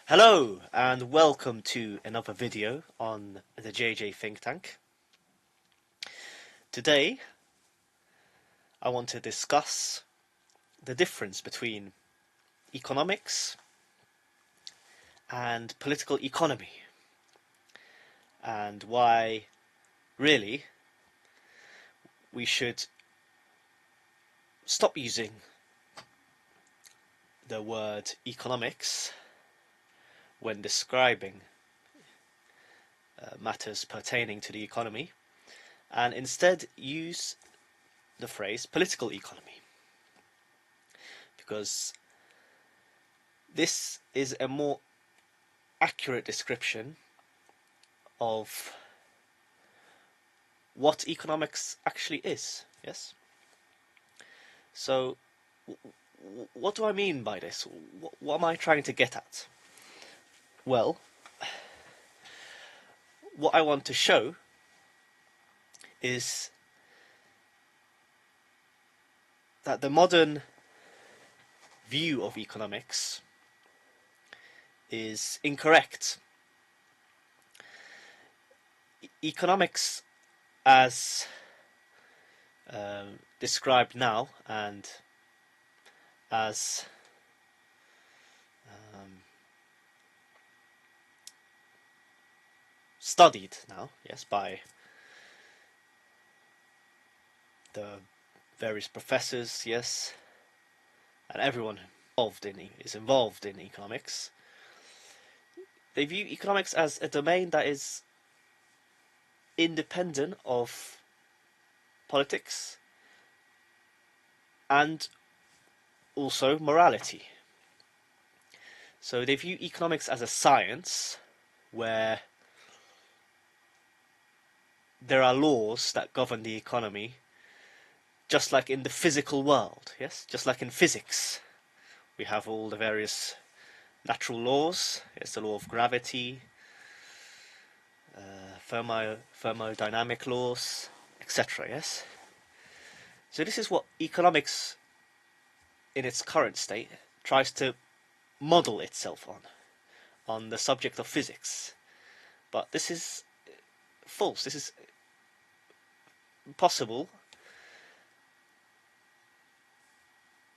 Hello and welcome to another video on the JJ Think Tank. Today I want to discuss the difference between economics and political economy and why really we should stop using the word economics when describing matters pertaining to the economy, and instead use the phrase political economy, because this is a more accurate description of what economics actually is. Yes. So what do I mean by this? What am I trying to get at? Well, what I want to show is that the modern view of economics is incorrect. Economics, as described now and as studied now, yes, by the various professors, yes, and everyone is involved in economics. They view economics as a domain that is independent of politics and also morality. So they view economics as a science where there are laws that govern the economy, just like in the physical world, yes? Just like in physics. We have all the various natural laws, yes, the law of gravity, thermodynamic laws, etc., yes? So this is what economics, in its current state, tries to model itself on the subject of physics. But this is false. This is possible,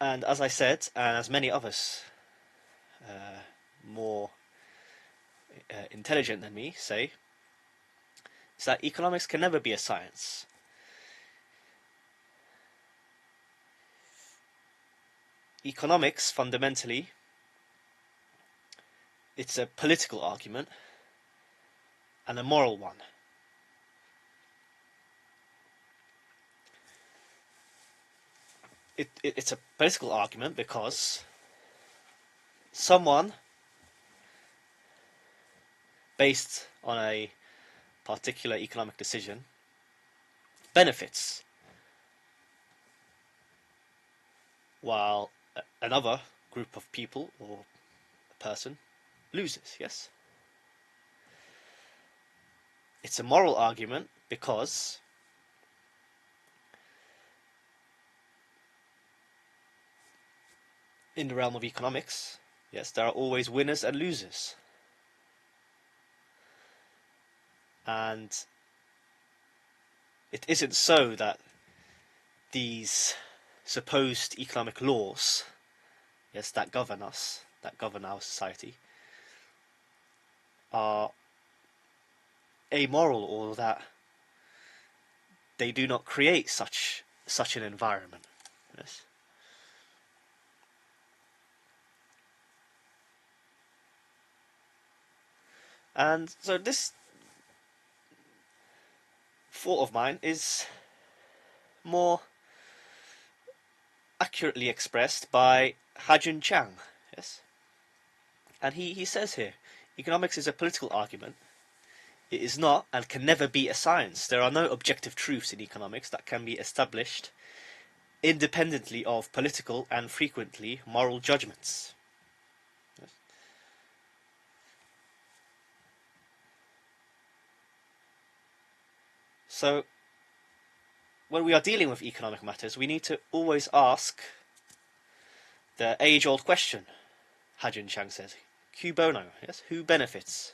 and as I said, and as many others more intelligent than me say, is that economics can never be a science. Economics, fundamentally, it's a political argument and a moral one. It's a political argument because someone, based on a particular economic decision, benefits, while another group of people or a person loses, yes? It's a moral argument because in the realm of economics, yes, there are always winners and losers. And it isn't so that these supposed economic laws, yes, that govern us, that govern our society, are amoral, or that they do not create such an environment. Yes. And so this thought of mine is more accurately expressed by Ha-Joon Chang, yes? And he says here, economics is a political argument. It is not and can never be a science. There are no objective truths in economics that can be established independently of political and frequently moral judgments. Yes. So, when we are dealing with economic matters, we need to always ask the age-old question, Ha-Joon Chang says. Cui bono, yes? Who benefits?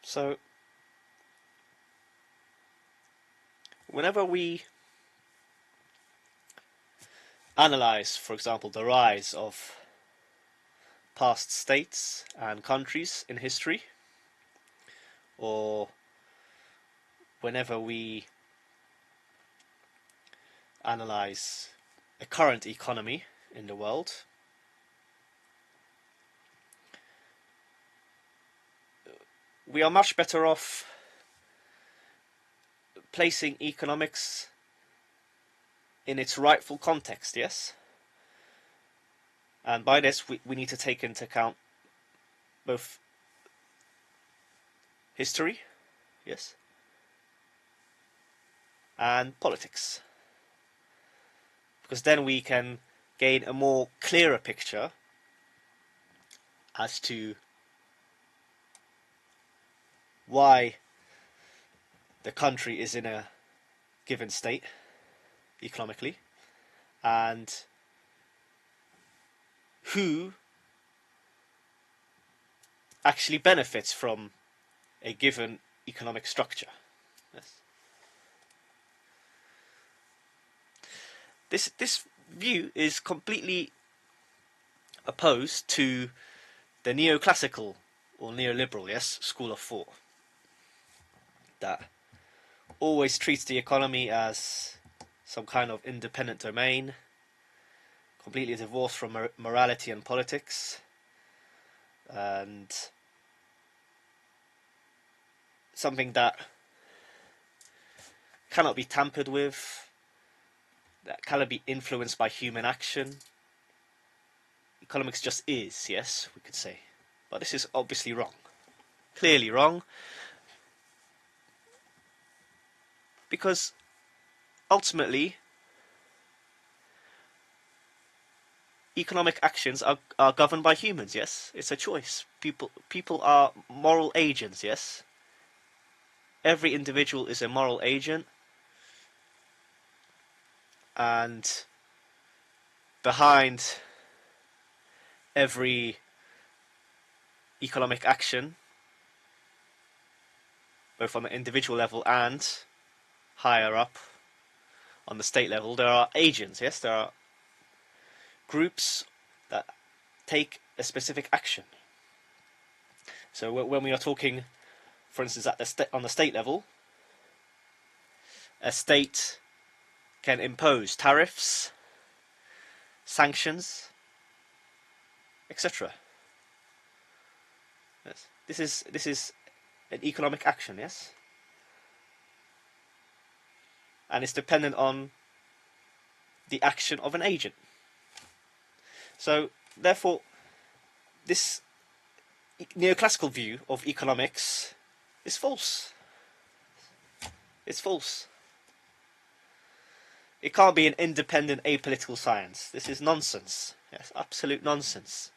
So, whenever we analyze, for example, the rise of past states and countries in history, or whenever we analyze a current economy in the world, we are much better off placing economics in its rightful context, yes? And by this, we need to take into account both history, yes, and politics. Because then we can gain a more clearer picture as to why the country is in a given state economically, and who actually benefits from a given economic structure. Yes. This view is completely opposed to the neoclassical or neoliberal, yes, school of thought that always treats the economy as some kind of independent domain, completely divorced from morality and politics, and something that cannot be tampered with, that cannot be influenced by human action. Economics just is, yes, we could say. But this is obviously wrong. Clearly wrong. Because ultimately, economic actions are governed by humans, yes? It's a choice. People are moral agents, yes? Every individual is a moral agent. And behind every economic action, both on the individual level and higher up on the state level, there are agents, yes? There are groups that take a specific action. So when we are talking, for instance, on the state level, a state can impose tariffs, sanctions, etc. Yes. This is an economic action, yes? And it's dependent on the action of an agent. So, therefore, this neoclassical view of economics is false. It's false. It can't be an independent apolitical science. This is nonsense. Yes, absolute nonsense.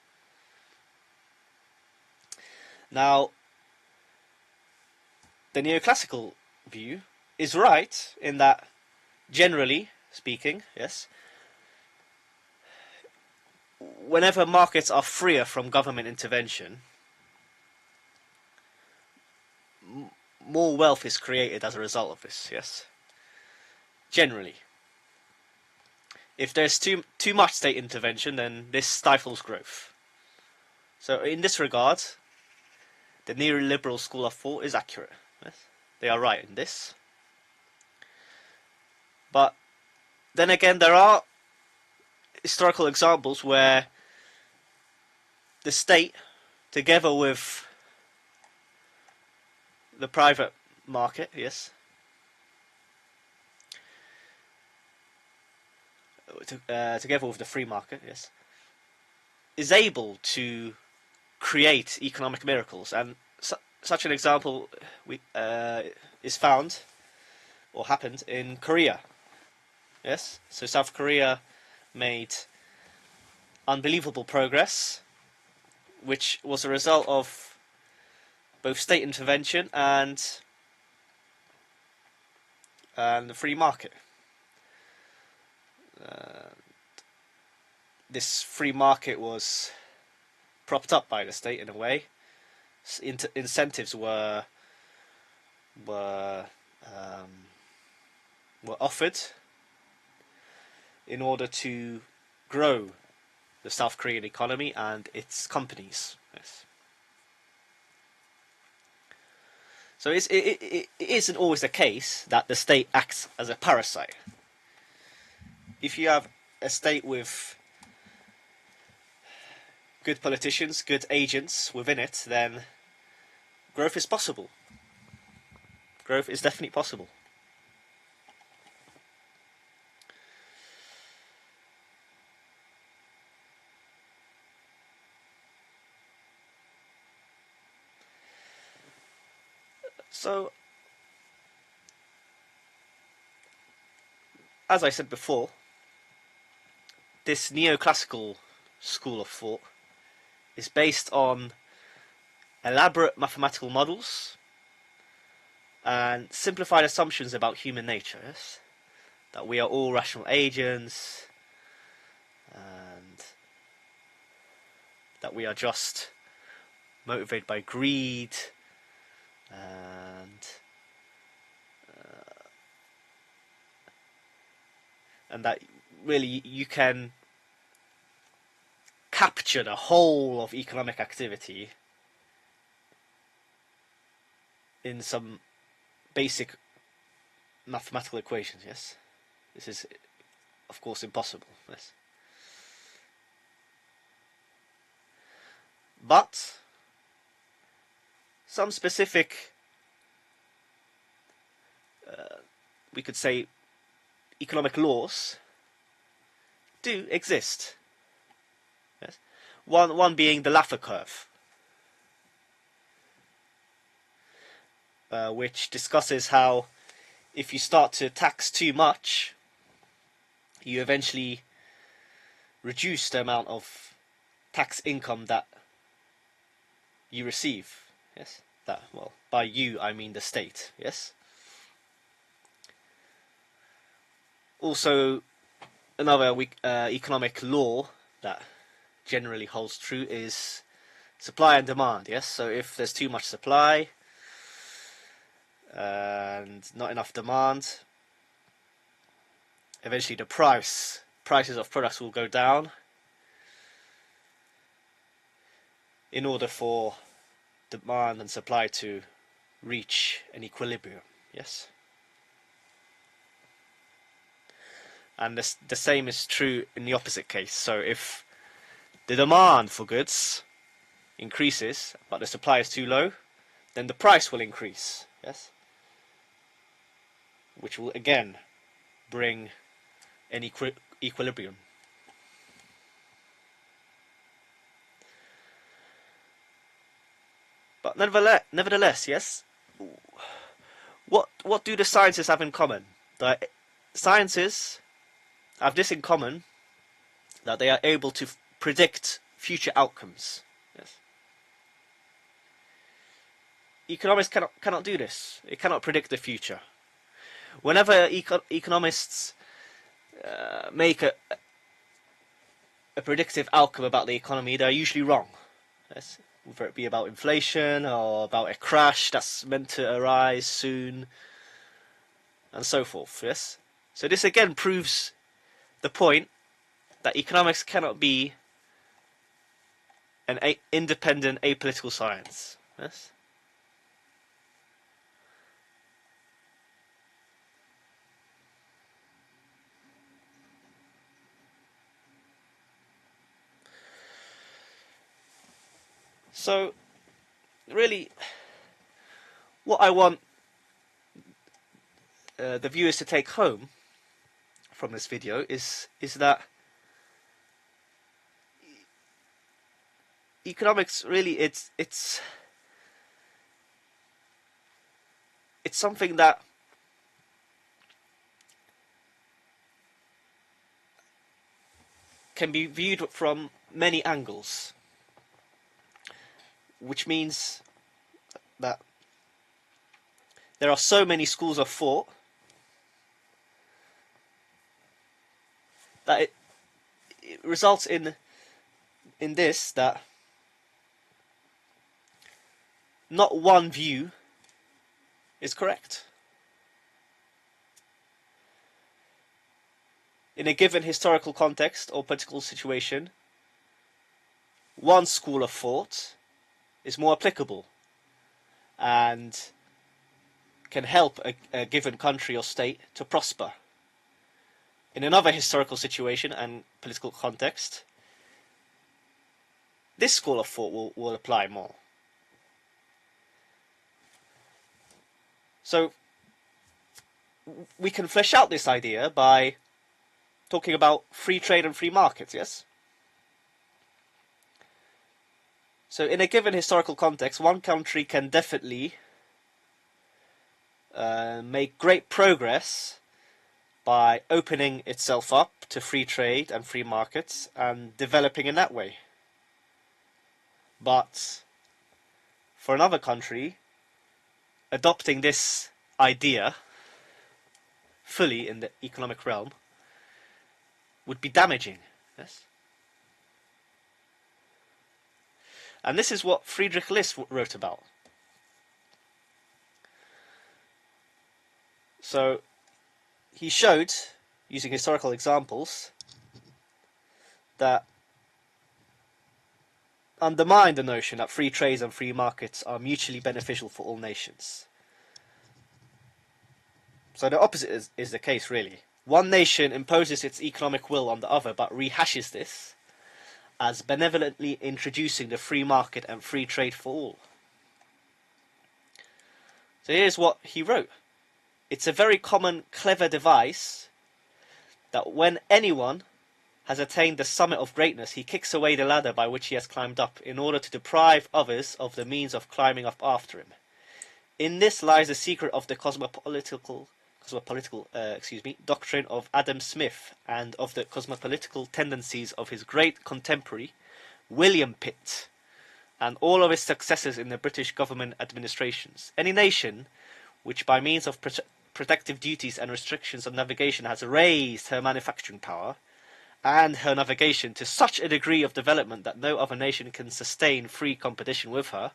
Now, the neoclassical view is right in that, generally speaking, yes, whenever markets are freer from government intervention, more wealth is created as a result of this, yes? Generally. If there's too much state intervention, then this stifles growth. So in this regard, the neoliberal school of thought is accurate. Yes? They are right in this. But then again, there are historical examples where the state, together with the private market, yes, together with the free market, yes, is able to create economic miracles. And such an example is found or happened in Korea. Yes, so South Korea made unbelievable progress, which was a result of both state intervention and the free market. this free market was propped up by the state in a way. Incentives were were offered in order to grow the South Korean economy and its companies. Yes. So it isn't always the case that the state acts as a parasite. If you have a state with good politicians, good agents within it, then growth is possible. Growth is definitely possible. So, as I said before, this neoclassical school of thought is based on elaborate mathematical models and simplified assumptions about human nature. Yes? That we are all rational agents, and that we are just motivated by greed, and that really you can capture the whole of economic activity in some basic mathematical equations. Yes, this is of course impossible. Yes, but some specific, we could say, economic laws do exist. Yes, one being the Laffer curve, which discusses how if you start to tax too much, you eventually reduce the amount of tax income that you receive. Yes, that, well, by you I mean the state. Yes. Also, another economic law that generally holds true is supply and demand. Yes, so if there's too much supply and not enough demand, eventually the prices of products will go down in order for demand and supply to reach an equilibrium. Yes. And the same is true in the opposite case. So if the demand for goods increases but the supply is too low, then the price will increase. Yes, which will again bring an equilibrium. But nevertheless, yes, what do the sciences have in common? The sciences have this in common, that they are able to predict future outcomes. Yes. Economists cannot do this. It cannot predict the future. Whenever economists make a predictive outcome about the economy, they're usually wrong. Yes. Whether it be about inflation or about a crash that's meant to arise soon, and so forth. Yes. So this again proves the point that economics cannot be an independent apolitical science. Yes. So, really, what I want the viewers to take home from this video is that economics really it's something that can be viewed from many angles, which means that there are so many schools of thought that it results in this, that not one view is correct. In a given historical context or political situation, one school of thought is more applicable and can help a given country or state to prosper. In another historical situation and political context, this school of thought will apply more. So we can flesh out this idea by talking about free trade and free markets, yes? So in a given historical context, one country can definitely make great progress by opening itself up to free trade and free markets and developing in that way. But for another country, adopting this idea fully in the economic realm would be damaging, yes? And this is what Friedrich List wrote about. So he showed, using historical examples, that undermine the notion that free trade and free markets are mutually beneficial for all nations. So the opposite is the case, really. One nation imposes its economic will on the other, but rehashes this as benevolently introducing the free market and free trade for all. So here's what he wrote. It's a very common, clever device that when anyone has attained the summit of greatness, he kicks away the ladder by which he has climbed up, in order to deprive others of the means of climbing up after him. In this lies the secret of the cosmopolitical doctrine of Adam Smith, and of the cosmopolitical tendencies of his great contemporary William Pitt, and all of his successors in the British government administrations. Any nation which, by means of protective duties and restrictions on navigation, has raised her manufacturing power and her navigation to such a degree of development that no other nation can sustain free competition with her,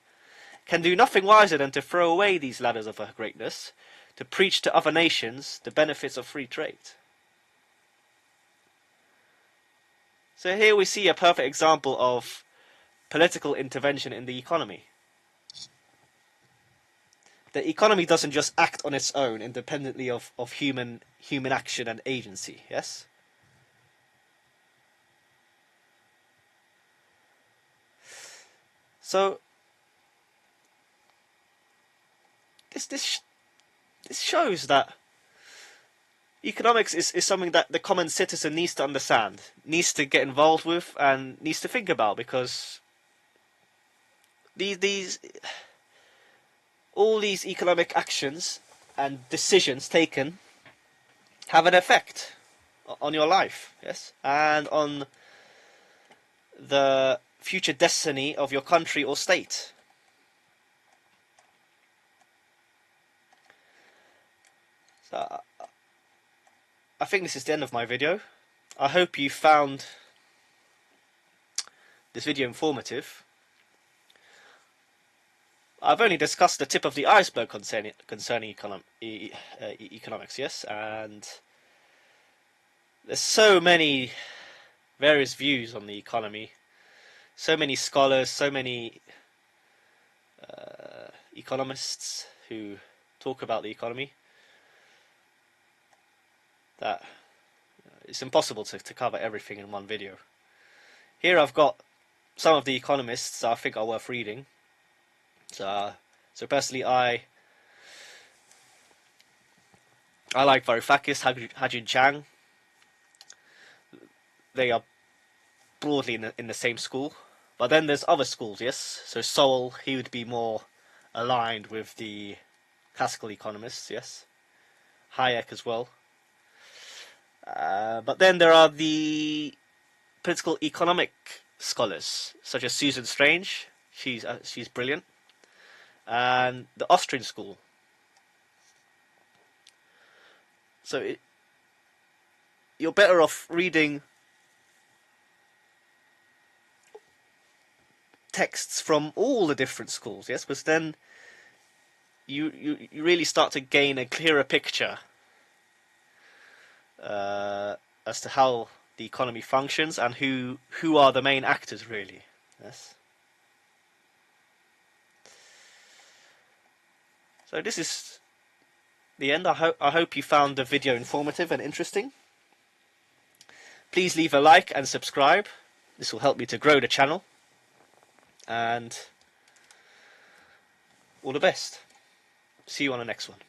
can do nothing wiser than to throw away these ladders of her greatness, to preach to other nations the benefits of free trade. So here we see a perfect example of political intervention in the economy. The economy doesn't just act on its own, independently of human action and agency, yes? So this shows that economics is something that the common citizen needs to understand, needs to get involved with, and needs to think about, because all these economic actions and decisions taken have an effect on your life, yes, and on the future destiny of your country or state. So I think this is the end of my video. I hope you found this video informative. I've only discussed the tip of the iceberg concerning economics, yes, and there's so many various views on the economy, so many scholars, so many economists who talk about the economy, that it's impossible to cover everything in one video. Here I've got some of the economists I think are worth reading. So personally, I like Varoufakis, Ha-Joon Chang. They are broadly in the same school, but then there's other schools, yes. So Sowell, he would be more aligned with the classical economists, yes. Hayek as well. But then there are the political economic scholars, such as Susan Strange. She's brilliant. And the Austrian School. you're better off reading texts from all the different schools, yes, because then you really start to gain a clearer picture as to how the economy functions and who are the main actors, really. Yes. So this is the end. I hope you found the video informative and interesting. Please leave a like and subscribe. This will help me to grow the channel. And all the best. See you on the next one.